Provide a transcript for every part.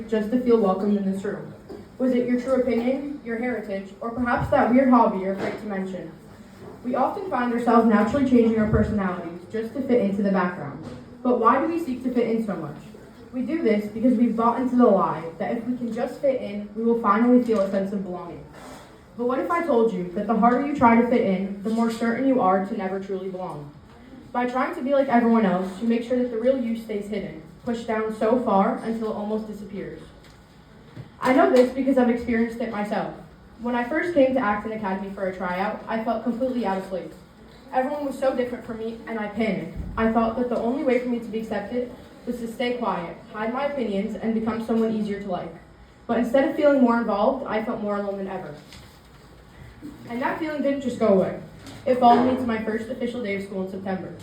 just to feel welcomed in this room? Was it your true opinion, your heritage, or perhaps that weird hobby you're afraid to mention? We often find ourselves naturally changing our personalities just to fit into the background. But why do we seek to fit in so much? We do this because we've bought into the lie that if we can just fit in, we will finally feel a sense of belonging. But what if I told you that the harder you try to fit in, the more certain you are to never truly belong? By trying to be like everyone else, you make sure that the real you stays hidden, pushed down so far until it almost disappears. I know this because I've experienced it myself. When I first came to Acton Academy for a tryout, I felt completely out of place. Everyone was so different from me, and I panicked. I thought that the only way for me to be accepted was to stay quiet, hide my opinions, and become someone easier to like. But instead of feeling more involved, I felt more alone than ever. And that feeling didn't just go away. It followed me to my first official day of school in September.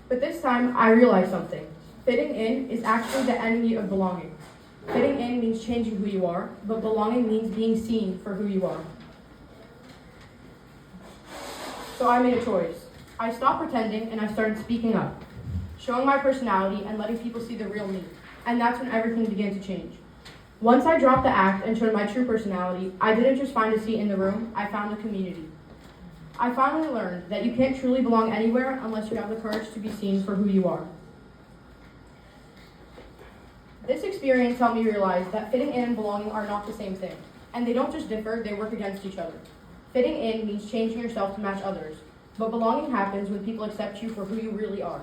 But this time, I realized something. Fitting in is actually the enemy of belonging. Fitting in means changing who you are, but belonging means being seen for who you are. So I made a choice. I stopped pretending and I started speaking up, showing my personality and letting people see the real me. And that's when everything began to change. Once I dropped the act and showed my true personality, I didn't just find a seat in the room, I found a community. I finally learned that you can't truly belong anywhere unless you have the courage to be seen for who you are. This experience helped me realize that fitting in and belonging are not the same thing, and they don't just differ, they work against each other. Fitting in means changing yourself to match others, but belonging happens when people accept you for who you really are.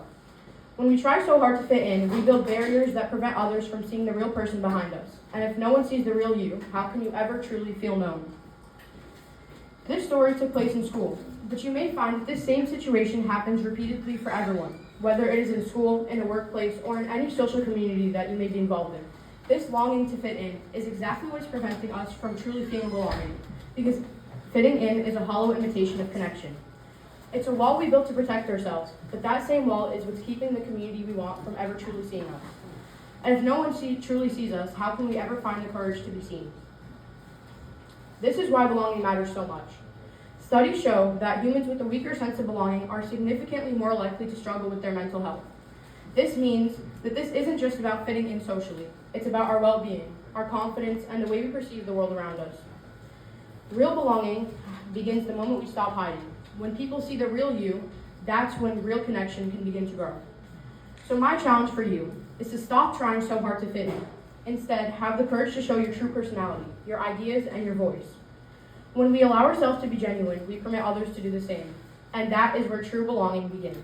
When we try so hard to fit in, we build barriers that prevent others from seeing the real person behind us. And if no one sees the real you, how can you ever truly feel known? This story took place in school, but you may find that this same situation happens repeatedly for everyone, whether it is in school, in a workplace, or in any social community that you may be involved in. This longing to fit in is exactly what is preventing us from truly feeling belonging, because fitting in is a hollow imitation of connection. It's a wall we built to protect ourselves, but that same wall is what's keeping the community we want from ever truly seeing us. And if no one truly sees us, how can we ever find the courage to be seen? This is why belonging matters so much. Studies show that humans with a weaker sense of belonging are significantly more likely to struggle with their mental health. This means that this isn't just about fitting in socially. It's about our well-being, our confidence, and the way we perceive the world around us. Real belonging begins the moment we stop hiding. When people see the real you, that's when real connection can begin to grow. So my challenge for you is to stop trying so hard to fit in. Instead, have the courage to show your true personality, your ideas, and your voice. When we allow ourselves to be genuine, we permit others to do the same. And that is where true belonging begins.